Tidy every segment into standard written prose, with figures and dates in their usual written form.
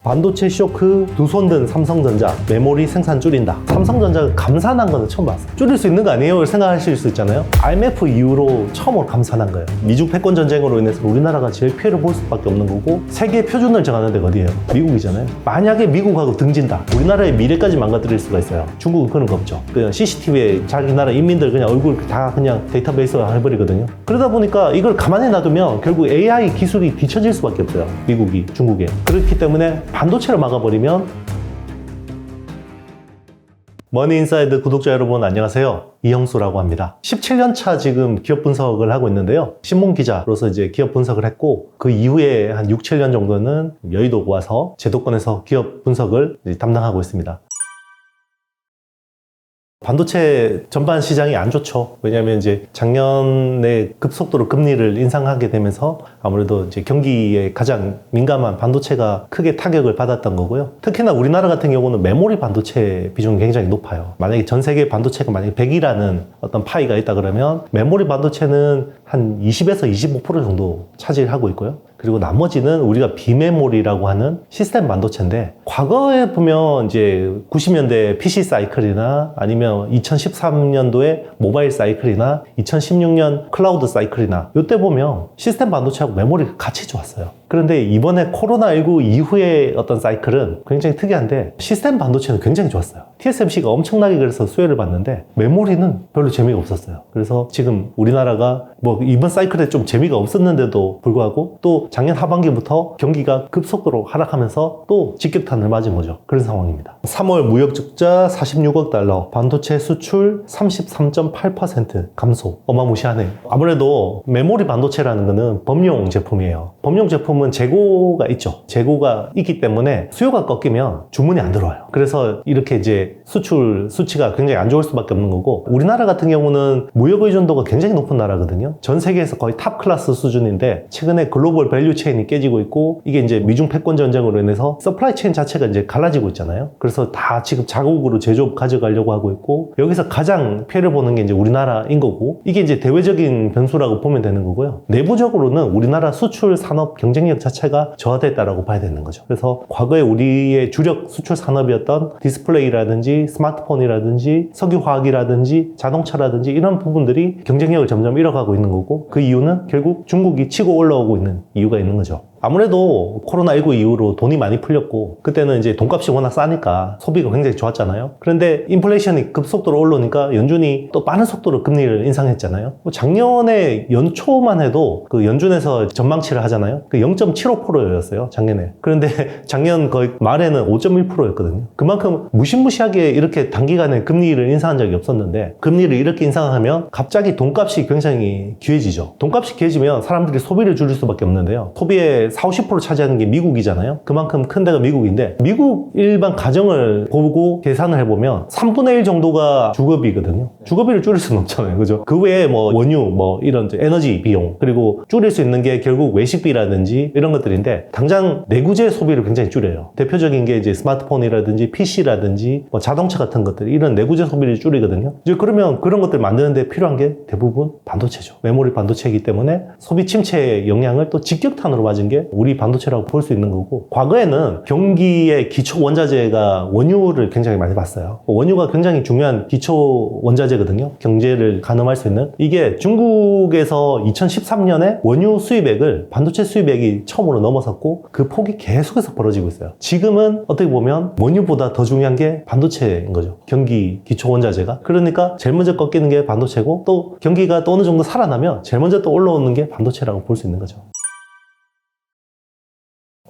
반도체 쇼크, 두 손 든 삼성전자, 메모리 생산 줄인다. 삼성전자가 감산한 거는 처음 봤어요. 줄일 수 있는 거 아니에요? 생각하실 수 있잖아요. IMF 이후로 처음으로 감산한 거예요. 미중 패권 전쟁으로 인해서 우리나라가 제일 피해를 볼 수밖에 없는 거고, 세계 표준을 정하는 데가 어디예요? 미국이잖아요. 만약에 미국하고 등진다. 우리나라의 미래까지 망가뜨릴 수가 있어요. 중국은 그런 거 없죠. 그냥 CCTV에 자기 나라 인민들 그냥 얼굴 다 그냥 데이터베이스화 해버리거든요. 그러다 보니까 이걸 가만히 놔두면 결국 AI 기술이 뒤처질 수밖에 없어요. 미국이, 중국에. 그렇기 때문에 반도체를 막아버리면. 머니인사이드 구독자 여러분 안녕하세요. 이형수라고 합니다. 17년차 지금 기업 분석을 하고 있는데요. 신문기자로서 이제 기업 분석을 했고, 그 이후에 한 6, 7년 정도는 여의도 와서 제도권에서 기업 분석을 담당하고 있습니다. 반도체 전반 시장이 안 좋죠. 왜냐하면 이제 작년에 급속도로 금리를 인상하게 되면서 아무래도 이제 경기에 가장 민감한 반도체가 크게 타격을 받았던 거고요. 특히나 우리나라 같은 경우는 메모리 반도체 비중이 굉장히 높아요. 만약에 전 세계 반도체가 만약에 100이라는 어떤 파이가 있다 그러면 메모리 반도체는 한 20에서 25% 정도 차지하고 있고요. 그리고 나머지는 우리가 비메모리라고 하는 시스템 반도체인데, 과거에 보면 이제 90년대 PC 사이클이나 아니면 2013년도에 모바일 사이클이나 2016년 클라우드 사이클이나 이때 보면 시스템 반도체하고 메모리가 같이 좋았어요. 그런데 이번에 코로나19 이후의 어떤 사이클은 굉장히 특이한데, 시스템 반도체는 굉장히 좋았어요. TSMC가 엄청나게 그래서 수혜를 받는데 메모리는 별로 재미가 없었어요. 그래서 지금 우리나라가 뭐 이번 사이클에 좀 재미가 없었는데도 불구하고 또 작년 하반기부터 경기가 급속도로 하락하면서 또 직격탄을 맞은 거죠. 그런 상황입니다. 3월 무역 적자 46억 달러, 반도체 수출 33.8% 감소. 어마무시하네요. 아무래도 메모리 반도체라는 거는 범용 제품이에요. 범용 제품은 재고가 있죠. 재고가 있기 때문에 수요가 꺾이면 주문이 안 들어와요. 그래서 이렇게 이제 수출 수치가 굉장히 안 좋을 수밖에 없는 거고, 우리나라 같은 경우는 무역 의존도가 굉장히 높은 나라거든요. 전 세계에서 거의 탑 클래스 수준인데, 최근에 글로벌 밸류 체인이 깨지고 있고, 이게 이제 미중 패권 전쟁으로 인해서 서플라이 체인 자체가 이제 갈라지고 있잖아요. 그래서 다 지금 자국으로 제조업 가져가려고 하고 있고, 여기서 가장 피해를 보는 게 이제 우리나라인 거고, 이게 이제 대외적인 변수라고 보면 되는 거고요. 내부적으로는 우리나라 수출 산업 경쟁력 자체가 저하됐다라고 봐야 되는 거죠. 그래서 과거에 우리의 주력 수출 산업이었던 디스플레이라든지 스마트폰이라든지 석유화학이라든지 자동차라든지 이런 부분들이 경쟁력을 점점 잃어가고 있는 거고, 그 이유는 결국 중국이 치고 올라오고 있는 이유가 있는 거죠. 아무래도 코로나19 이후로 돈이 많이 풀렸고, 그때는 이제 돈값이 워낙 싸니까 소비가 굉장히 좋았잖아요. 그런데 인플레이션이 급속도로 올라오니까 연준이 또 빠른 속도로 금리를 인상했잖아요. 작년에 연초만 해도 그 연준에서 전망치를 하잖아요. 그 0.75%였어요, 작년에. 그런데 작년 거의 말에는 5.1%였거든요. 그만큼 무시무시하게 이렇게 단기간에 금리를 인상한 적이 없었는데, 금리를 이렇게 인상하면 갑자기 돈값이 굉장히 귀해지죠. 돈값이 귀해지면 사람들이 소비를 줄일 수밖에 없는데요. 소비의 40~50% 차지하는 게 미국이잖아요. 그만큼 큰 데가 미국인데, 미국 일반 가정을 보고 계산을 해보면 3분의 1 정도가 주거비거든요. 주거비를 줄일 수는 없잖아요. 그죠? 그 외에 뭐 원유, 뭐 이런 에너지 비용, 그리고 줄일 수 있는 게 결국 외식비라든지 이런 것들인데, 당장 내구재 소비를 굉장히 줄여요. 대표적인 게 이제 스마트폰이라든지 PC라든지 뭐 자동차 같은 것들, 이런 내구재 소비를 줄이거든요. 이제 그러면 그런 것들 만드는데 필요한 게 대부분 반도체죠. 메모리 반도체이기 때문에 소비 침체의 영향을 또 직격탄으로 맞은 게 우리 반도체라고 볼 수 있는 거고, 과거에는 경기의 기초 원자재가 원유를 굉장히 많이 봤어요. 원유가 굉장히 중요한 기초 원자재거든요. 경제를 가늠할 수 있는. 이게 중국에서 2013년에 원유 수입액을 반도체 수입액이 처음으로 넘어섰고, 그 폭이 계속해서 벌어지고 있어요. 지금은 어떻게 보면 원유보다 더 중요한 게 반도체인 거죠. 경기 기초 원자재가. 그러니까 제일 먼저 꺾이는 게 반도체고, 또 경기가 또 어느 정도 살아나면 제일 먼저 또 올라오는 게 반도체라고 볼 수 있는 거죠.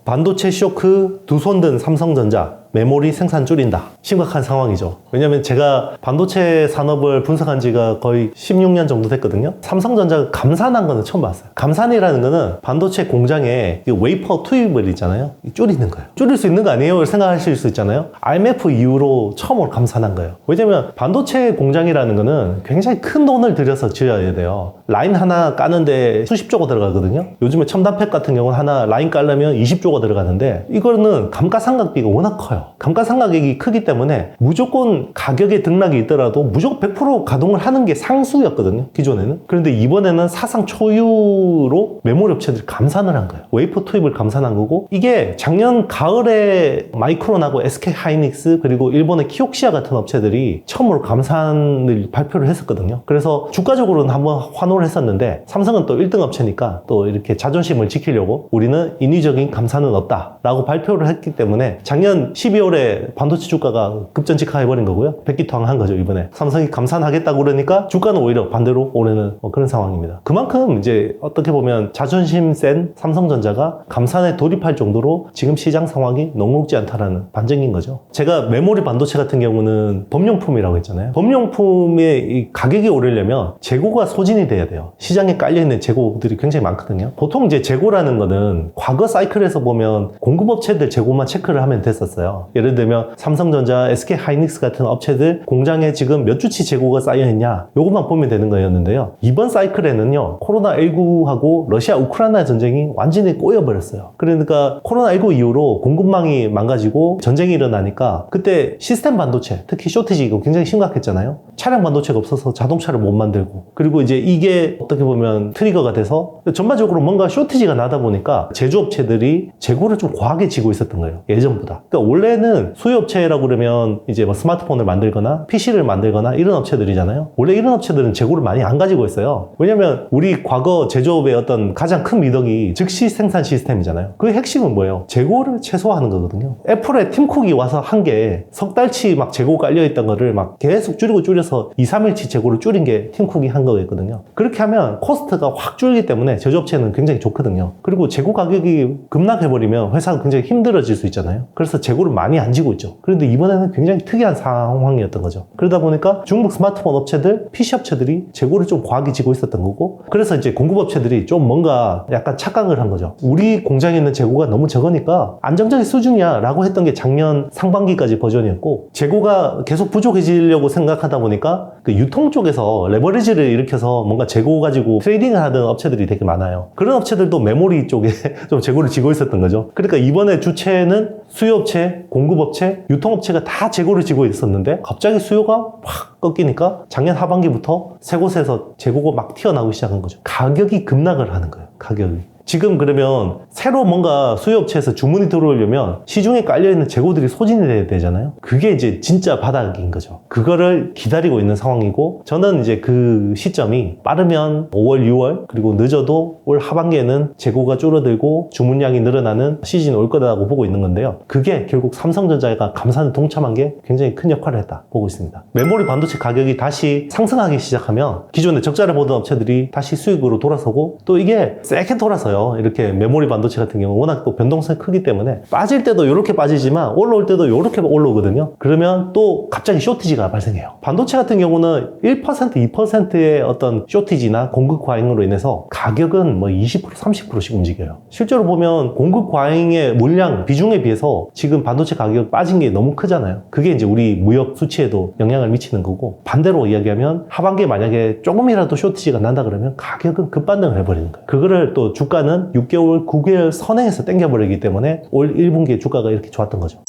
반도체 쇼크, 두 손 든 삼성전자, 메모리 생산 줄인다. 심각한 상황이죠. 왜냐면 제가 반도체 산업을 분석한 지가 거의 16년 정도 됐거든요. 삼성전자가 감산한 거는 처음 봤어요. 감산이라는 거는 반도체 공장에 웨이퍼 투입을 있잖아요. 줄이는 거예요. 줄일 수 있는 거 아니에요? 생각하실 수 있잖아요. IMF 이후로 처음으로 감산한 거예요. 왜냐면 반도체 공장이라는 거는 굉장히 큰 돈을 들여서 지어야 돼요. 라인 하나 까는데 수십조가 들어가거든요. 요즘에 첨단팩 같은 경우는 하나 라인 깔려면 20조가 들어가는데, 이거는 감가상각비가 워낙 커요. 커요. 감가상각액이 크기 때문에 무조건 가격의 등락이 있더라도 무조건 100% 가동을 하는 게 상수였거든요, 기존에는. 그런데 이번에는 사상 초유로 메모리 업체들이 감산을 한 거예요. 웨이퍼 투입을 감산한 거고, 이게 작년 가을에 마이크론하고 SK 하이닉스 그리고 일본의 키옥시아 같은 업체들이 처음으로 감산을 발표를 했었거든요. 그래서 주가적으로는 한번 환호를 했었는데, 삼성은 또 1등 업체니까 또 이렇게 자존심을 지키려고 우리는 인위적인 감산은 없다라고 발표를 했기 때문에 작년 12월에 반도체 주가가 급전직하해버린 거고요. 백기투항한 거죠, 이번에. 삼성이 감산하겠다고 그러니까 주가는 오히려 반대로 오르는 그런 상황입니다. 그만큼 이제 어떻게 보면 자존심 센 삼성전자가 감산에 돌입할 정도로 지금 시장 상황이 녹록지 않다라는 반증인 거죠. 제가 메모리 반도체 같은 경우는 범용품이라고 했잖아요. 범용품의 이 가격이 오르려면 재고가 소진이 돼야 돼요. 시장에 깔려있는 재고들이 굉장히 많거든요. 보통 이제 재고라는 거는 과거 사이클에서 보면 공급업체들 재고만 체크를 하면 됐었어요. 예를 들면 삼성전자, SK 하이닉스 같은 업체들 공장에 지금 몇 주치 재고가 쌓여있냐, 요것만 보면 되는 거였는데요. 이번 사이클에는요, 코로나19하고 러시아 우크라이나 전쟁이 완전히 꼬여버렸어요. 그러니까 코로나19 이후로 공급망이 망가지고 전쟁이 일어나니까 그때 시스템 반도체, 특히 쇼티지 이거 굉장히 심각했잖아요. 차량 반도체가 없어서 자동차를 못 만들고, 그리고 이제 이게 어떻게 보면 트리거가 돼서 전반적으로 뭔가 쇼티지가 나다 보니까 제조업체들이 재고를 좀 과하게 지고 있었던 거예요, 예전보다. 그러니까 원래는 수요업체라고 그러면 이제 뭐 스마트폰을 만들거나 PC를 만들거나 이런 업체들이잖아요. 원래 이런 업체들은 재고를 많이 안 가지고 있어요. 왜냐면 우리 과거 제조업의 어떤 가장 큰 미덕이 즉시 생산 시스템이잖아요. 그 핵심은 뭐예요? 재고를 최소화하는 거거든요. 애플의 팀쿡이 와서 한 게 석 달치 막 재고 깔려있던 거를 막 계속 줄여서 2, 3일치 재고를 줄인 게 팀쿡이 한 거였거든요. 그렇게 하면 코스트가 확 줄기 때문에 제조업체는 굉장히 좋거든요. 그리고 재고 가격이 급락해버리면 회사가 굉장히 힘들어질 수 있잖아요. 그래서 재고를 많이 안 지고 있죠. 그런데 이번에는 굉장히 특이한 상황이었던 거죠. 그러다 보니까 중국 스마트폰 업체들, PC 업체들이 재고를 좀 과하게 지고 있었던 거고, 그래서 이제 공급업체들이 좀 뭔가 약간 착각을 한 거죠. 우리 공장에 있는 재고가 너무 적으니까 안정적인 수준이야 라고 했던 게 작년 상반기까지 버전이었고, 재고가 계속 부족해지려고 생각하다 보니까 그 유통 쪽에서 레버리지를 일으켜서 뭔가 재고 가지고 트레이딩을 하던 업체들이 되게 많아요. 그런 업체들도 메모리 쪽에 좀 재고를 지고 있었던 거죠. 그러니까 이번에 주체는 수요업체, 공급업체, 유통업체가 다 재고를 지고 있었는데 갑자기 수요가 확 꺾이니까 작년 하반기부터 세 곳에서 재고가 막 튀어나오기 시작한 거죠. 가격이 급락을 하는 거예요, 가격이. 지금 그러면 새로 뭔가 수요업체에서 주문이 들어오려면 시중에 깔려있는 재고들이 소진이 돼야 되잖아요. 그게 이제 진짜 바닥인 거죠. 그거를 기다리고 있는 상황이고, 저는 이제 그 시점이 빠르면 5월, 6월, 그리고 늦어도 올 하반기에는 재고가 줄어들고 주문량이 늘어나는 시즌이 올 거다라고 보고 있는 건데요. 그게 결국 삼성전자가 감산에 동참한 게 굉장히 큰 역할을 했다 보고 있습니다. 메모리 반도체 가격이 다시 상승하기 시작하면 기존에 적자를 보던 업체들이 다시 수익으로 돌아서고, 또 이게 세게 돌아서요. 이렇게 메모리 반도체 같은 경우 워낙 또 변동성이 크기 때문에 빠질 때도 이렇게 빠지지만 올라올 때도 이렇게 올라오거든요. 그러면 또 갑자기 쇼티지가 발생해요. 반도체 같은 경우는 1%, 2%의 어떤 쇼티지나 공급 과잉으로 인해서 가격은 뭐 20%, 30%씩 움직여요. 실제로 보면 공급 과잉의 물량 비중에 비해서 지금 반도체 가격 빠진 게 너무 크잖아요. 그게 이제 우리 무역 수치에도 영향을 미치는 거고, 반대로 이야기하면 하반기에 만약에 조금이라도 쇼티지가 난다 그러면 가격은 급반등을 해버리는 거예요. 그거를 또 주가는 6개월, 9개월 선행해서 땡겨버리기 때문에 올 1분기에 주가가 이렇게 좋았던 거죠.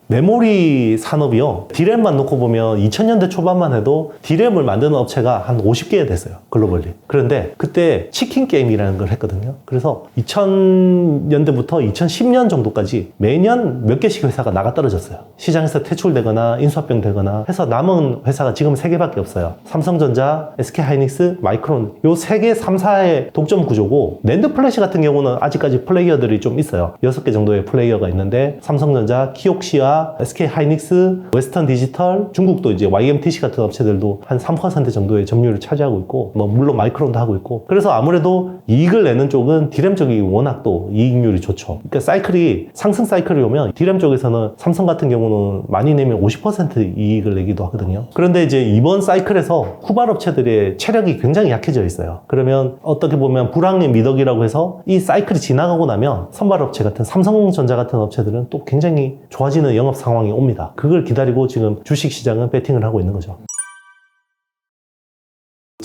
메모리 산업이요, D램만 놓고 보면 2000년대 초반만 해도 D램을 만드는 업체가 한 50개 됐어요, 글로벌리. 그런데 그때 치킨 게임이라는 걸 했거든요. 그래서 2000년대부터 2010년 정도까지 매년 몇 개씩 회사가 나가 떨어졌어요. 시장에서 퇴출되거나 인수합병 되거나 해서 남은 회사가 지금 3개밖에 없어요. 삼성전자, SK 하이닉스, 마이크론, 요 3개, 3사의 독점 구조고, 낸드 플래시 같은 경우는 아직까지 플레이어들이 좀 있어요. 6개 정도의 플레이어가 있는데, 삼성전자, 키옥시아, SK 하이닉스, 웨스턴 디지털, 중국도 이제 YMTC 같은 업체들도 한 3% 정도의 점유율을 차지하고 있고, 뭐 물론 마이크론도 하고 있고, 그래서 아무래도 이익을 내는 쪽은 D램 쪽이 워낙 또 이익률이 좋죠. 그러니까 사이클이, 상승 사이클이 오면 D램 쪽에서는 삼성 같은 경우는 많이 내면 50% 이익을 내기도 하거든요. 그런데 이제 이번 사이클에서 후발 업체들의 체력이 굉장히 약해져 있어요. 그러면 어떻게 보면 불황의 미덕이라고 해서 이 사이클이 지나가고 나면 선발 업체 같은 삼성전자 같은 업체들은 또 굉장히 좋아지는 영업 상황이 옵니다. 그걸 기다리고 지금 주식시장은 배팅을 하고 있는 거죠.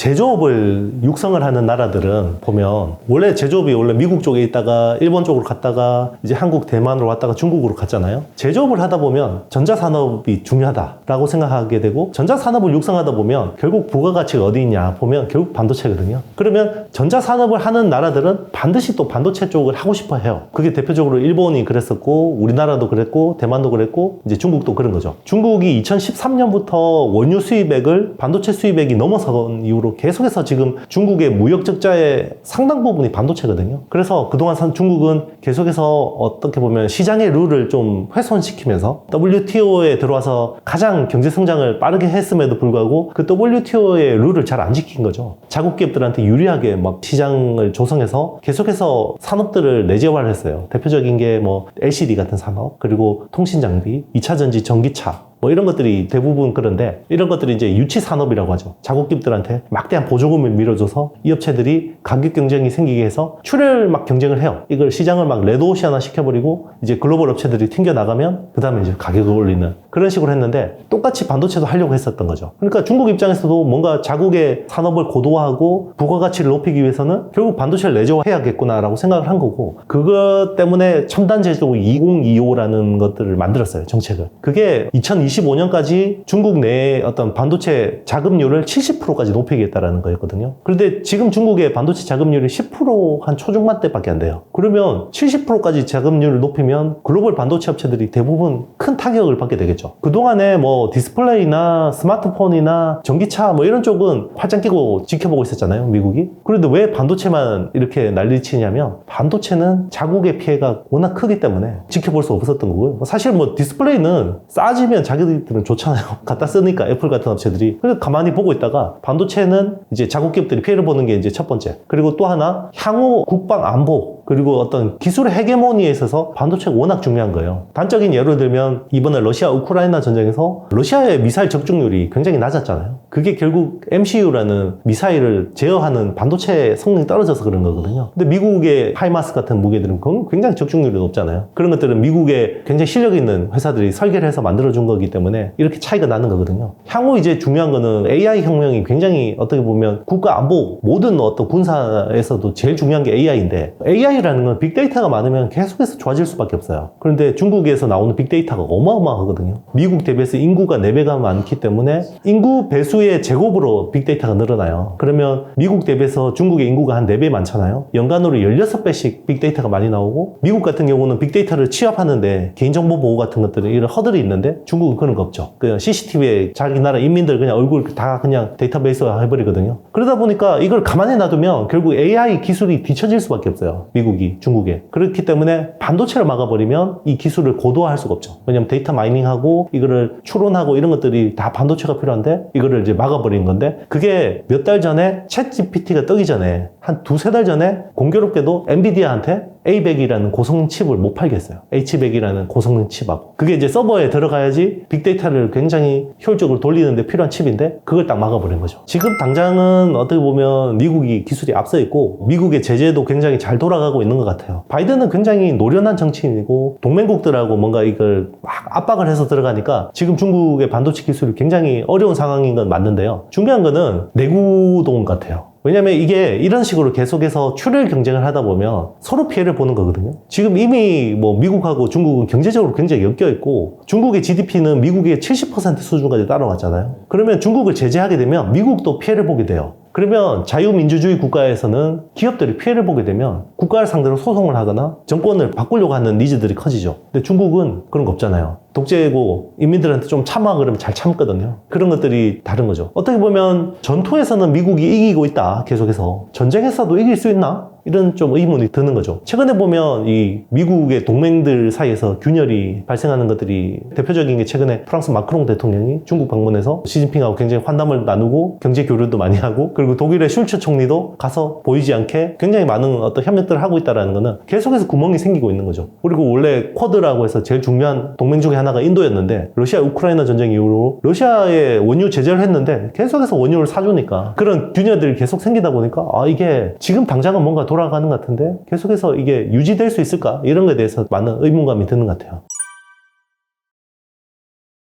제조업을 육성을 하는 나라들은 보면 원래 제조업이 원래 미국 쪽에 있다가 일본 쪽으로 갔다가 이제 한국, 대만으로 왔다가 중국으로 갔잖아요. 제조업을 하다 보면 전자산업이 중요하다라고 생각하게 되고 전자산업을 육성하다 보면 결국 부가가치가 어디 있냐 보면 결국 반도체거든요. 그러면 전자산업을 하는 나라들은 반드시 또 반도체 쪽을 하고 싶어 해요. 그게 대표적으로 일본이 그랬었고 우리나라도 그랬고 대만도 그랬고 이제 중국도 그런 거죠. 중국이 2013년부터 원유 수입액을 반도체 수입액이 넘어선 이후로 계속해서 지금 중국의 무역 적자의 상당 부분이 반도체거든요. 그래서 그동안 중국은 계속해서 어떻게 보면 시장의 룰을 좀 훼손시키면서 WTO에 들어와서 가장 경제 성장을 빠르게 했음에도 불구하고 그 WTO의 룰을 잘 안 지킨 거죠. 자국 기업들한테 유리하게 막 시장을 조성해서 계속해서 산업들을 내재화를 했어요. 대표적인 게 뭐 LCD 같은 산업, 그리고 통신 장비, 2차 전지, 전기차 뭐 이런 것들이 대부분 그런데 이런 것들이 이제 유치 산업이라고 하죠. 자국 기업들한테 막대한 보조금을 밀어줘서 이 업체들이 가격 경쟁이 생기게 해서 출혈 막 경쟁을 해요. 이걸 시장을 막 레드오시아나 시켜버리고 이제 글로벌 업체들이 튕겨 나가면 그 다음에 이제 가격을 올리는 그런 식으로 했는데 똑같이 반도체도 하려고 했었던 거죠. 그러니까 중국 입장에서도 뭔가 자국의 산업을 고도화하고 부가가치를 높이기 위해서는 결국 반도체를 내재화해야겠구나라고 생각을 한 거고 그것 때문에 첨단 제조 2025라는 것들을 만들었어요. 정책을. 그게 2025년까지 중국 내의 어떤 반도체 자금률을 70%까지 높이겠다라는 거였거든요. 그런데 지금 중국의 반도체 자금률이 10%한 초중반대밖에 안 돼요. 그러면 70%까지 자금률을 높이면 글로벌 반도체 업체들이 대부분 큰 타격을 받게 되겠죠. 그동안에 뭐 디스플레이나 스마트폰이나 전기차 뭐 이런 쪽은 팔짱 끼고 지켜보고 있었잖아요, 미국이. 그런데 왜 반도체만 이렇게 난리치냐면 반도체는 자국의 피해가 워낙 크기 때문에 지켜볼 수 없었던 거고요. 사실 뭐 디스플레이는 싸지면 자기들은 좋잖아요. 갖다 쓰니까 애플 같은 업체들이. 그래서 가만히 보고 있다가 반도체는 이제 자국 기업들이 피해를 보는 게 이제 첫 번째. 그리고 또 하나 향후 국방 안보 그리고 어떤 기술의 헤게모니에 있어서 반도체가 워낙 중요한 거예요. 단적인 예를 들면 이번에 러시아 우크라이나 전쟁에서 러시아의 미사일 적중률이 굉장히 낮았잖아요. 그게 결국 MCU라는 미사일을 제어하는 반도체 성능이 떨어져서 그런 거거든요. 근데 미국의 하이마스 같은 무기들은 굉장히 적중률이 높잖아요. 그런 것들은 미국의 굉장히 실력 있는 회사들이 설계를 해서 만들어준 거기 때문에 이렇게 차이가 나는 거거든요. 향후 이제 중요한 거는 AI 혁명이 굉장히 어떻게 보면 국가 안보 모든 어떤 군사에서도 제일 중요한 게 AI인데 AI라는 건 빅데이터가 많으면 계속해서 좋아질 수밖에 없어요. 그런데 중국에서 나오는 빅데이터가 어마어마하거든요. 미국 대비해서 인구가 4배가 많기 때문에 인구 배수의 제곱으로 빅데이터가 늘어나요. 그러면 미국 대비해서 중국의 인구가 한 4배 많잖아요. 연간으로 16배씩 빅데이터가 많이 나오고 미국 같은 경우는 빅데이터를 취합하는데 개인정보 보호 같은 것들은 이런 허들이 있는데 중국은 그런 거 없죠. 그냥 CCTV에 자기 나라 인민들 그냥 얼굴 다 그냥 데이터베이스화 해버리거든요. 그러다 보니까 이걸 가만히 놔두면 결국 AI 기술이 뒤처질 수밖에 없어요. 미국이, 중국에. 그렇기 때문에 반도체를 막아버리면 이 기술을 고도화할 수가 없죠. 왜냐면 데이터 마이닝하고 이거를 추론하고 이런 것들이 다 반도체가 필요한데 이거를 이제 막아버린 건데 그게 몇 달 전에 챗 GPT가 뜨기 전에 한 2-3달 전에 공교롭게도 엔비디아한테 A100이라는 고성능 칩을 못 팔겠어요. H100이라는 고성능 칩하고. 그게 이제 서버에 들어가야지 빅데이터를 굉장히 효율적으로 돌리는데 필요한 칩인데 그걸 딱 막아버린 거죠. 지금 당장은 어떻게 보면 미국이 기술이 앞서 있고 미국의 제재도 굉장히 잘 돌아가고 있는 것 같아요. 바이든은 굉장히 노련한 정치인이고 동맹국들하고 뭔가 이걸 막 압박을 해서 들어가니까 지금 중국의 반도체 기술이 굉장히 어려운 상황인 건 맞는데요. 중요한 거는 내구동 같아요. 왜냐면 이게 이런 식으로 계속해서 출혈 경쟁을 하다 보면 서로 피해를 보는 거거든요. 지금 이미 뭐 미국하고 중국은 경제적으로 굉장히 엮여 있고 중국의 GDP는 미국의 70% 수준까지 따라왔잖아요. 그러면 중국을 제재하게 되면 미국도 피해를 보게 돼요. 그러면 자유민주주의 국가에서는 기업들이 피해를 보게 되면 국가를 상대로 소송을 하거나 정권을 바꾸려고 하는 니즈들이 커지죠. 근데 중국은 그런 거 없잖아요. 독재고 인민들한테 좀 참아 그러면 잘 참거든요. 그런 것들이 다른 거죠. 어떻게 보면 전투에서는 미국이 이기고 있다. 계속해서. 전쟁에서도 이길 수 있나? 이런 좀 의문이 드는 거죠. 최근에 보면 이 미국의 동맹들 사이에서 균열이 발생하는 것들이 대표적인 게 최근에 프랑스 마크롱 대통령이 중국 방문해서 시진핑하고 굉장히 환담을 나누고 경제 교류도 많이 하고 그리고 독일의 슐츠 총리도 가서 보이지 않게 굉장히 많은 어떤 협력들을 하고 있다는 거는 계속해서 구멍이 생기고 있는 거죠. 그리고 원래 쿼드라고 해서 제일 중요한 동맹 중에 하나가 인도였는데 러시아 우크라이나 전쟁 이후로 러시아에 원유 제재를 했는데 계속해서 원유를 사주니까 그런 균열들이 계속 생기다 보니까 아 이게 지금 당장은 뭔가 돌아가는 것 같은데 계속해서 이게 유지될 수 있을까? 이런 거에 대해서 많은 의문감이 드는 것 같아요.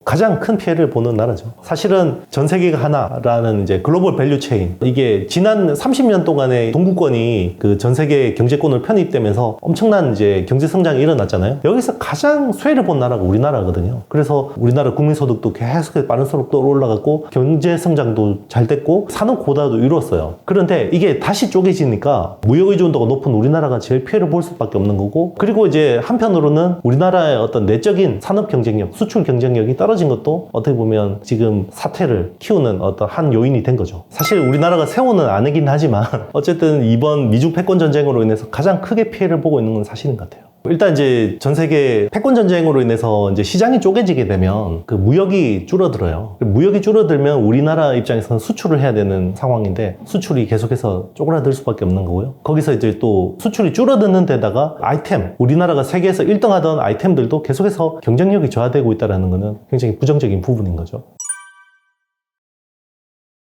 가장 큰 피해를 보는 나라죠. 사실은 전 세계가 하나라는 이제 글로벌 밸류 체인, 이게 지난 30년 동안의 동구권이 그 전 세계 경제권을 편입되면서 엄청난 이제 경제 성장이 일어났잖아요. 여기서 가장 수혜를 본 나라가 우리나라거든요. 그래서 우리나라 국민소득도 계속해서 빠른 속도로 올라갔고 경제 성장도 잘 됐고 산업 고도화도 이루었어요. 그런데 이게 다시 쪼개지니까 무역 의존도가 높은 우리나라가 제일 피해를 볼 수밖에 없는 거고, 그리고 이제 한편으로는 우리나라의 어떤 내적인 산업 경쟁력, 수출 경쟁력이 떨어진 것도 어떻게 보면 지금 사태를 키우는 어떤 한 요인이 된 거죠. 사실 우리나라가 세워는 아니긴 하지만 어쨌든 이번 미중 패권 전쟁으로 인해서 가장 크게 피해를 보고 있는 건 사실인 것 같아요. 일단 이제 전 세계 패권 전쟁으로 인해서 이제 시장이 쪼개지게 되면 그 무역이 줄어들어요. 무역이 줄어들면 우리나라 입장에서는 수출을 해야 되는 상황인데 수출이 계속해서 쪼그라들 수밖에 없는 거고요. 거기서 이제 또 수출이 줄어드는 데다가 아이템, 우리나라가 세계에서 1등 하던 아이템들도 계속해서 경쟁력이 저하되고 있다는 거는 굉장히 부정적인 부분인 거죠.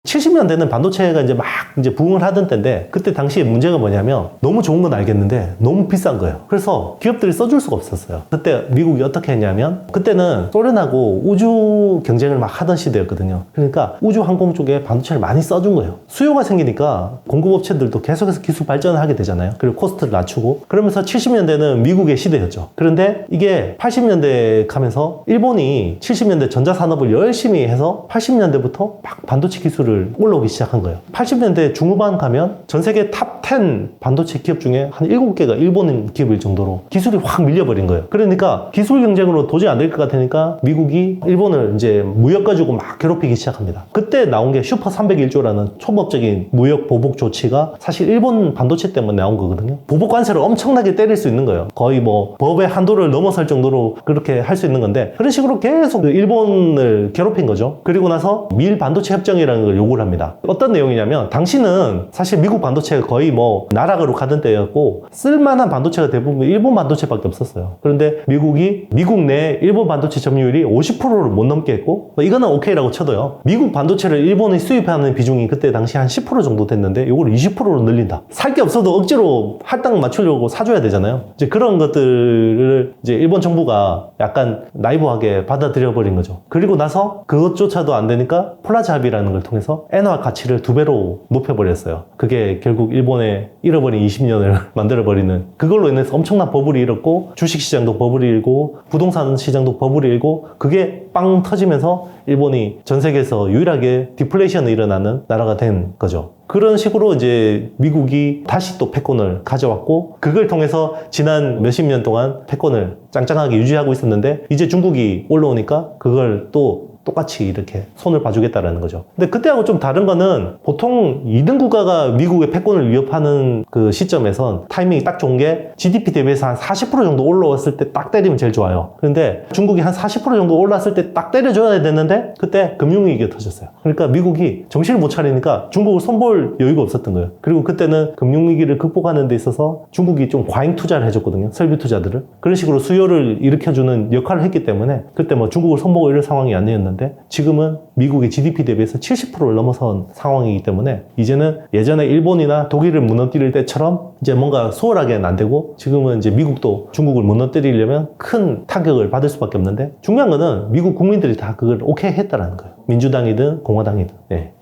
70년대는 반도체가 이제 막 이제 부흥을 하던 때인데, 그때 당시에 문제가 뭐냐면 너무 좋은 건 알겠는데 너무 비싼 거예요. 그래서 기업들이 써줄 수가 없었어요. 그때 미국이 어떻게 했냐면, 그때는 소련하고 우주 경쟁을 막 하던 시대였거든요. 그러니까 우주 항공 쪽에 반도체를 많이 써준 거예요. 수요가 생기니까 공급업체들도 계속해서 기술 발전을 하게 되잖아요. 그리고 코스트를 낮추고, 그러면서 70년대는 미국의 시대였죠. 그런데 이게 80년대 가면서 일본이 70년대 전자산업을 열심히 해서 80년대부터 막 반도체 기술을 올라오기 시작한 거예요. 80년대 중후반 가면 전 세계 탑 10 반도체 기업 중에 한 7개가 일본 기업일 정도로 기술이 확 밀려버린 거예요. 그러니까 기술 경쟁으로 도저히 안 될 것 같으니까 미국이 일본을 이제 무역 가지고 막 괴롭히기 시작합니다. 그때 나온 게 슈퍼 301조라는 초법적인 무역 보복 조치가 사실 일본 반도체 때문에 나온 거거든요. 보복 관세를 엄청나게 때릴 수 있는 거예요. 거의 뭐 법의 한도를 넘어설 정도로 그렇게 할 수 있는 건데, 그런 식으로 계속 일본을 괴롭힌 거죠. 그리고 나서 밀 반도체 협정이라는 걸 요구를 합니다. 어떤 내용이냐면, 당시는 사실 미국 반도체가 거의 뭐 나락으로 가던 때였고 쓸만한 반도체가 대부분 일본 반도체밖에 없었어요. 그런데 미국이 미국 내 일본 반도체 점유율이 50%를 못 넘게 했고, 이거는 오케이라고 쳐도요, 미국 반도체를 일본이 수입하는 비중이 그때 당시 한 10% 정도 됐는데 이걸 20%로 늘린다. 살 게 없어도 억지로 할당 맞추려고 사줘야 되잖아요. 이제 그런 것들을 이제 일본 정부가 약간 나이브하게 받아들여 버린 거죠. 그리고 나서 그것조차도 안 되니까 플라자 합의라는 걸 통해서 엔화 가치를 2배로 높여버렸어요. 그게 결국 일본의 잃어버린 20년을 만들어버리는, 그걸로 인해서 엄청난 버블이 일었고, 주식시장도 버블이 일고, 부동산 시장도 버블이 일고, 그게 빵 터지면서 일본이 전 세계에서 유일하게 디플레이션이 일어나는 나라가 된 거죠. 그런 식으로 이제 미국이 다시 또 패권을 가져왔고, 그걸 통해서 지난 몇십 년 동안 패권을 짱짱하게 유지하고 있었는데, 이제 중국이 올라오니까 그걸 또 똑같이 이렇게 손을 봐주겠다라는 거죠. 근데 그때하고 좀 다른 거는, 보통 2등 국가가 미국의 패권을 위협하는 그 시점에선 타이밍이 딱 좋은 게 GDP 대비해서 한 40% 정도 올라왔을 때 딱 때리면 제일 좋아요. 그런데 중국이 한 40% 정도 올랐을 때 딱 때려줘야 되는데 그때 금융위기가 터졌어요. 그러니까 미국이 정신을 못 차리니까 중국을 손볼 여유가 없었던 거예요. 그리고 그때는 금융위기를 극복하는 데 있어서 중국이 좀 과잉 투자를 해줬거든요. 설비 투자들을. 그런 식으로 수요를 일으켜주는 역할을 했기 때문에 그때 뭐 중국을 손보고 이럴 상황이 아니었는데, 지금은 미국의 GDP 대비해서 70%를 넘어선 상황이기 때문에 이제는 예전에 일본이나 독일을 무너뜨릴 때처럼 이제 뭔가 수월하게는 안 되고, 지금은 이제 미국도 중국을 무너뜨리려면 큰 타격을 받을 수밖에 없는데, 중요한 거는 미국 국민들이 다 그걸 오케이 했다라는 거예요. 민주당이든 공화당이든. 네.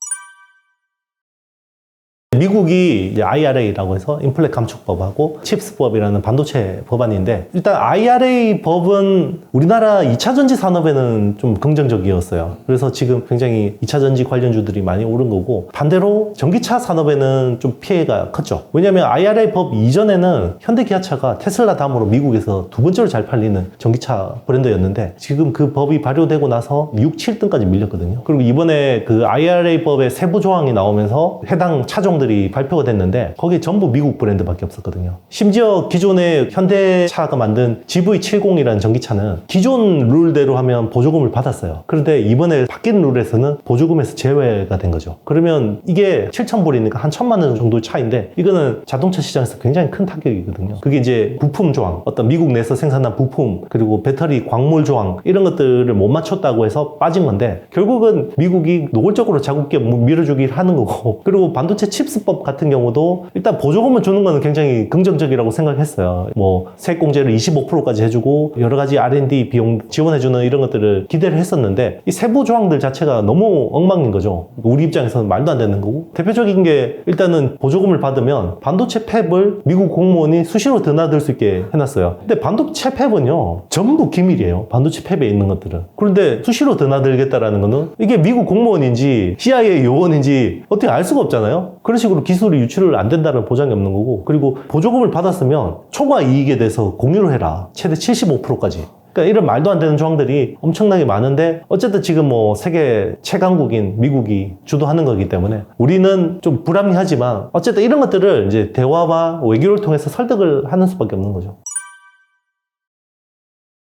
미국이 이제 IRA라고 해서 인플레 감축법하고 칩스법이라는 반도체 법안인데, 일단 IRA 법은 우리나라 2차 전지 산업에는 좀 긍정적이었어요. 그래서 지금 굉장히 2차 전지 관련주들이 많이 오른 거고, 반대로 전기차 산업에는 좀 피해가 컸죠. 왜냐면 IRA 법 이전에는 현대기아차가 테슬라 다음으로 미국에서 두 번째로 잘 팔리는 전기차 브랜드였는데, 지금 그 법이 발효되고 나서 6, 7등까지 밀렸거든요. 그리고 이번에 그 IRA 법의 세부 조항이 나오면서 해당 차종들이 발표가 됐는데, 거기에 전부 미국 브랜드밖에 없었거든요. 심지어 기존의 현대차가 만든 GV70이라는 전기차는 기존 룰대로 하면 보조금을 받았어요. 그런데 이번에 바뀐 룰에서는 보조금에서 제외가 된 거죠. 그러면 이게 7,000불이니까 한 1,000만 원 정도의 차인데, 이거는 자동차 시장에서 굉장히 큰 타격이거든요. 그게 이제 부품 조항, 어떤 미국 내에서 생산한 부품, 그리고 배터리 광물 조항, 이런 것들을 못 맞췄다고 해서 빠진 건데, 결국은 미국이 노골적으로 자국 기업 밀어주기를 하는 거고, 그리고 반도체 칩 칩스법 같은 경우도 일단 보조금을 주는 거는 굉장히 긍정적이라고 생각했어요. 뭐 세액공제를 25%까지 해주고 여러 가지 R&D 비용 지원해주는 이런 것들을 기대를 했었는데 이 세부 조항들 자체가 너무 엉망인 거죠. 우리 입장에서는 말도 안 되는 거고, 대표적인 게 일단은 보조금을 받으면 반도체 팹을 미국 공무원이 수시로 드나들 수 있게 해놨어요. 근데 반도체 팹은요 전부 기밀이에요. 반도체 팹에 있는 것들은. 그런데 수시로 드나들겠다라는 거는 이게 미국 공무원인지 CIA 요원인지 어떻게 알 수가 없잖아요. 그런 식으로 기술이 유출을 안 된다는 보장이 없는 거고, 그리고 보조금을 받았으면 초과 이익에 대해서 공유를 해라. 최대 75%까지. 그러니까 이런 말도 안 되는 조항들이 엄청나게 많은데, 어쨌든 지금 뭐 세계 최강국인 미국이 주도하는 거기 때문에 우리는 좀 불합리하지만 어쨌든 이런 것들을 이제 대화와 외교를 통해서 설득을 하는 수밖에 없는 거죠.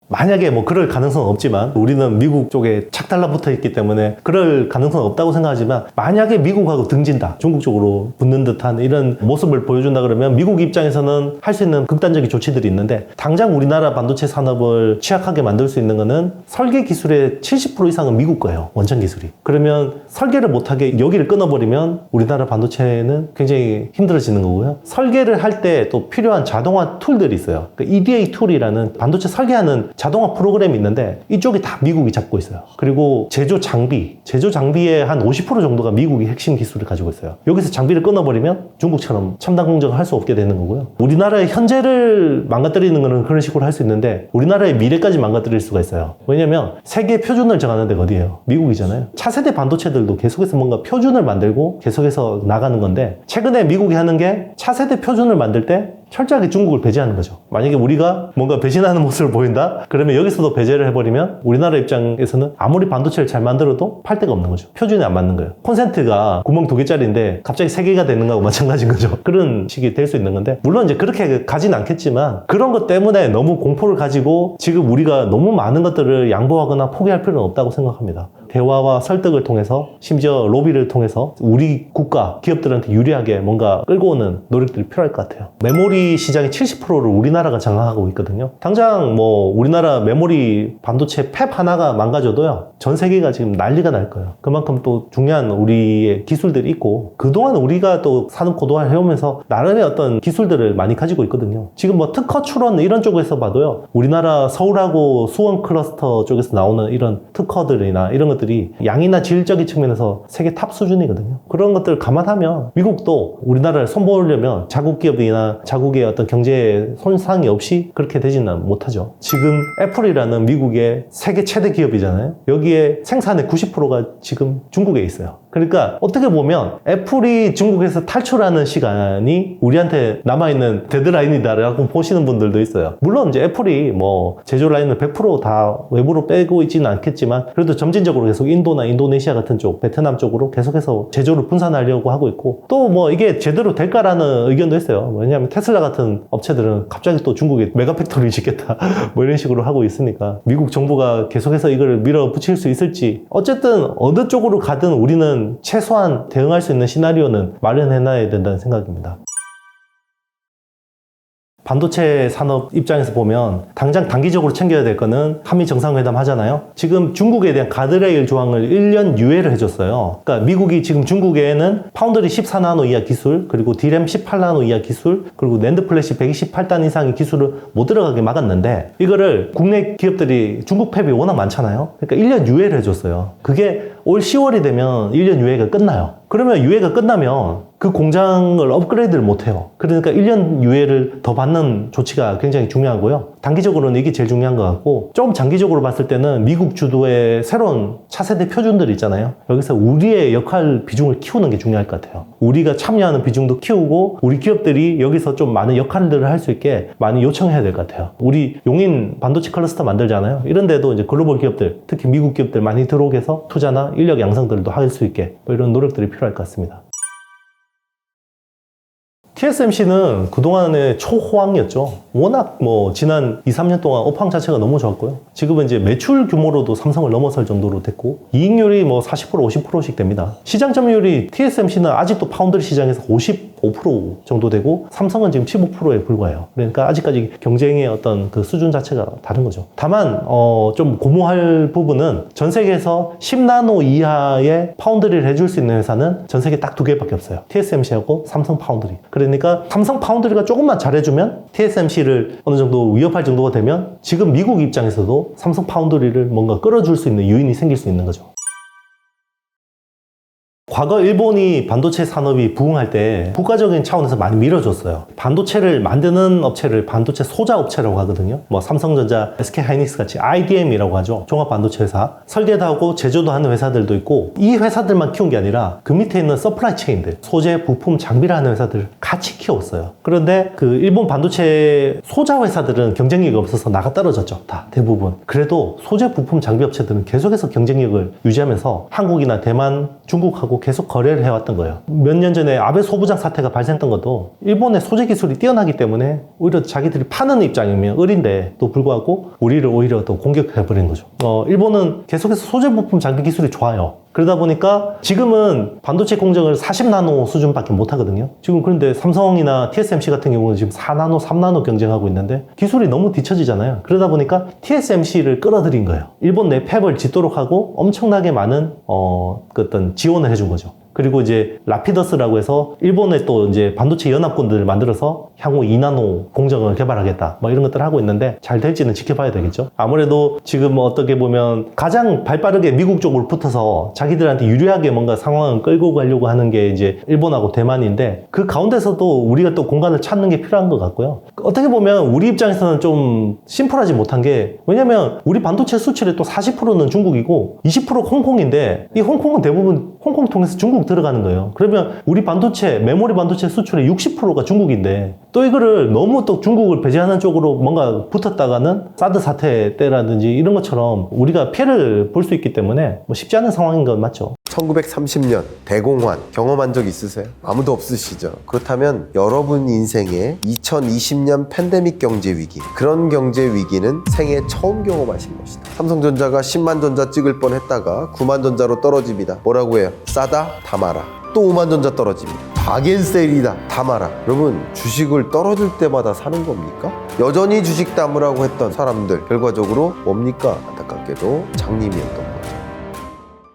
만약에 뭐 그럴 가능성은 없지만, 우리는 미국 쪽에 착 달라붙어 있기 때문에 그럴 가능성은 없다고 생각하지만, 만약에 미국하고 등진다, 중국 쪽으로 붙는 듯한 이런 모습을 보여준다 그러면 미국 입장에서는 할 수 있는 극단적인 조치들이 있는데, 당장 우리나라 반도체 산업을 취약하게 만들 수 있는 거는 설계 기술의 70% 이상은 미국 거예요. 원천 기술이. 그러면 설계를 못하게 여기를 끊어버리면 우리나라 반도체는 굉장히 힘들어지는 거고요. 설계를 할 때 또 필요한 자동화 툴들이 있어요. 그러니까 EDA 툴이라는 반도체 설계하는 자동화 프로그램이 있는데 이쪽이 다 미국이 잡고 있어요. 그리고 제조 장비의 한 50% 정도가 미국이 핵심 기술을 가지고 있어요. 여기서 장비를 끊어버리면 중국처럼 첨단 공정을 할 수 없게 되는 거고요. 우리나라의 현재를 망가뜨리는 거는 그런 식으로 할 수 있는데, 우리나라의 미래까지 망가뜨릴 수가 있어요. 왜냐면 세계 표준을 정하는 데가 어디예요? 미국이잖아요. 차세대 반도체들도 계속해서 뭔가 표준을 만들고 계속해서 나가는 건데, 최근에 미국이 하는 게 차세대 표준을 만들 때 철저하게 중국을 배제하는 거죠. 만약에 우리가 뭔가 배신하는 모습을 보인다? 그러면 여기서도 배제를 해버리면 우리나라 입장에서는 아무리 반도체를 잘 만들어도 팔 데가 없는 거죠. 표준이 안 맞는 거예요. 콘센트가 구멍 2개짜리인데 갑자기 3개가 되는 거하고 마찬가지인 거죠. 그런 식이 될 수 있는 건데, 물론 이제 그렇게 가진 않겠지만 그런 것 때문에 너무 공포를 가지고 지금 우리가 너무 많은 것들을 양보하거나 포기할 필요는 없다고 생각합니다. 대화와 설득을 통해서, 심지어 로비를 통해서 우리 국가, 기업들한테 유리하게 뭔가 끌고 오는 노력들이 필요할 것 같아요. 메모리 시장의 70%를 우리나라가 장악하고 있거든요. 당장 뭐 우리나라 메모리 반도체 팹 하나가 망가져도요, 전 세계가 지금 난리가 날 거예요. 그만큼 또 중요한 우리의 기술들이 있고, 그동안 우리가 또 산업 고도화를 해오면서 나름의 어떤 기술들을 많이 가지고 있거든요. 지금 뭐 특허 출원 이런 쪽에서 봐도요, 우리나라 서울하고 수원 클러스터 쪽에서 나오는 이런 특허들이나 이런 것들이 양이나 질적인 측면에서 세계 탑 수준이거든요. 그런 것들을 감안하면 미국도 우리나라를 손보려면 자국 기업이나 자국의 어떤 경제에 손상이 없이 그렇게 되지는 못하죠. 지금 애플이라는 미국의 세계 최대 기업이잖아요. 여기에 생산의 90%가 지금 중국에 있어요. 그러니까 어떻게 보면 애플이 중국에서 탈출하는 시간이 우리한테 남아있는 데드라인이다라고 보시는 분들도 있어요. 물론 이제 애플이 뭐 제조 라인을 100% 외부로 빼고 있지는 않겠지만, 그래도 점진적으로 계속 인도나 인도네시아 같은 쪽, 베트남 쪽으로 계속해서 제조를 분산하려고 하고 있고, 또 뭐 이게 제대로 될까라는 의견도 있어요. 왜냐하면 테슬라 같은 업체들은 갑자기 또 중국에 메가팩토리 짓겠다 뭐 이런 식으로 하고 있으니까 미국 정부가 계속해서 이걸 밀어붙일 수 있을지, 어쨌든 어느 쪽으로 가든 우리는 최소한 대응할 수 있는 시나리오는 마련해놔야 된다는 생각입니다. 반도체 산업 입장에서 보면 당장 단기적으로 챙겨야 될 거는 한미 정상회담 하잖아요. 지금 중국에 대한 가드레일 조항을 1년 유예를 해줬어요. 그러니까 미국이 지금 중국에는 파운드리 14나노 이하 기술, 그리고 디램 18나노 이하 기술, 그리고 낸드 플래시 128단 이상의 기술을 못 들어가게 막았는데, 이거를 국내 기업들이 중국 팹이 워낙 많잖아요. 그러니까 1년 유예를 해줬어요. 그게 올 10월이 되면 1년 유예가 끝나요. 그러면 유예가 끝나면 그 공장을 업그레이드를 못해요. 그러니까 1년 유예를 더 받는 조치가 굉장히 중요하고요. 단기적으로는 이게 제일 중요한 것 같고, 좀 장기적으로 봤을 때는 미국 주도의 새로운 차세대 표준들 있잖아요. 여기서 우리의 역할 비중을 키우는 게 중요할 것 같아요. 우리가 참여하는 비중도 키우고, 우리 기업들이 여기서 좀 많은 역할들을 할 수 있게 많이 요청해야 될 것 같아요. 우리 용인 반도체 클러스터 만들잖아요. 이런 데도 이제 글로벌 기업들, 특히 미국 기업들 많이 들어오게 해서 투자나 인력 양성들도 할 수 있게 뭐 이런 노력들이 필요할 것 같습니다. TSMC는 그동안의 초호황이었죠. 워낙 뭐 지난 2-3년 동안 업황 자체가 너무 좋았고요. 지금은 이제 매출 규모로도 삼성을 넘어설 정도로 됐고, 이익률이 뭐 40% 50%씩 됩니다. 시장 점유율이 TSMC는 아직도 파운드리 시장에서 50 5% 정도 되고 삼성은 지금 15%에 불과해요. 그러니까 아직까지 경쟁의 어떤 그 수준 자체가 다른 거죠. 다만 좀 고무할 부분은 전 세계에서 10나노 이하의 파운드리를 해줄 수 있는 회사는 전 세계 딱 2개밖에 없어요. TSMC하고 삼성 파운드리. 그러니까 삼성 파운드리가 조금만 잘해주면 TSMC를 어느 정도 위협할 정도가 되면 지금 미국 입장에서도 삼성 파운드리를 뭔가 끌어줄 수 있는 요인이 생길 수 있는 거죠. 과거 일본이 반도체 산업이 부흥할 때 국가적인 차원에서 많이 밀어줬어요. 반도체를 만드는 업체를 반도체 소자 업체라고 하거든요. 뭐 삼성전자, SK하이닉스 같이 IDM이라고 하죠. 종합반도체 회사. 설계도 하고 제조도 하는 회사들도 있고 이 회사들만 키운 게 아니라 그 밑에 있는 서플라이 체인들, 소재, 부품, 장비를 하는 회사들을 같이 키웠어요. 그런데 그 일본 반도체 소자 회사들은 경쟁력이 없어서 나가 떨어졌죠. 다 대부분. 그래도 소재, 부품, 장비 업체들은 계속해서 경쟁력을 유지하면서 한국이나 대만, 중국하고 계속 거래를 해왔던 거예요. 몇 년 전에 아베 소부장 사태가 발생했던 것도 일본의 소재 기술이 뛰어나기 때문에 오히려 자기들이 파는 입장이면 을인데도 불구하고 우리를 오히려 더 공격해버린 거죠. 일본은 계속해서 소재 부품 장비 기술이 좋아요. 그러다 보니까 지금은 반도체 공정을 40나노 수준밖에 못 하거든요. 지금 그런데 삼성이나 TSMC 같은 경우는 지금 4나노, 3나노 경쟁하고 있는데 기술이 너무 뒤처지잖아요. 그러다 보니까 TSMC를 끌어들인 거예요. 일본 내 팹을 짓도록 하고 엄청나게 많은 그 어떤 지원을 해준 거죠. 그리고 이제 라피더스라고 해서 일본에 또 이제 반도체 연합군들을 만들어서 향후 2나노 공정을 개발하겠다 뭐 이런 것들을 하고 있는데 잘 될지는 지켜봐야 되겠죠. 아무래도 지금 어떻게 보면 가장 발빠르게 미국 쪽으로 붙어서 자기들한테 유리하게 뭔가 상황을 끌고 가려고 하는 게 이제 일본하고 대만인데 그 가운데서도 우리가 또 공간을 찾는 게 필요한 것 같고요. 어떻게 보면 우리 입장에서는 좀 심플하지 못한 게 왜냐면 우리 반도체 수출의 또 40%는 중국이고 20% 홍콩인데 이 홍콩은 대부분 홍콩 통해서 중국 들어가는 거예요. 그러면 우리 반도체, 메모리 반도체 수출의 60%가 중국인데 또 이거를 너무 또 중국을 배제하는 쪽으로 뭔가 붙었다가는 사드 사태 때라든지 이런 것처럼 우리가 피해를 볼 수 있기 때문에 뭐 쉽지 않은 상황인 건 맞죠. 1930년 대공환 경험한 적 있으세요? 아무도 없으시죠? 그렇다면 여러분 인생에 2020년 팬데믹 경제 위기, 그런 경제 위기는 생애 처음 경험하신 것이다. 삼성전자가 10만 전자 찍을 뻔했다가 9만 전자로 떨어집니다. 뭐라고 해요? 싸다? 담아라. 또 5만 전자 떨어집니다. 바겐세일이다. 담아라. 여러분 주식을 떨어질 때마다 사는 겁니까? 여전히 주식 담으라고 했던 사람들 결과적으로 뭡니까? 안타깝게도 장님이었던 겁니다.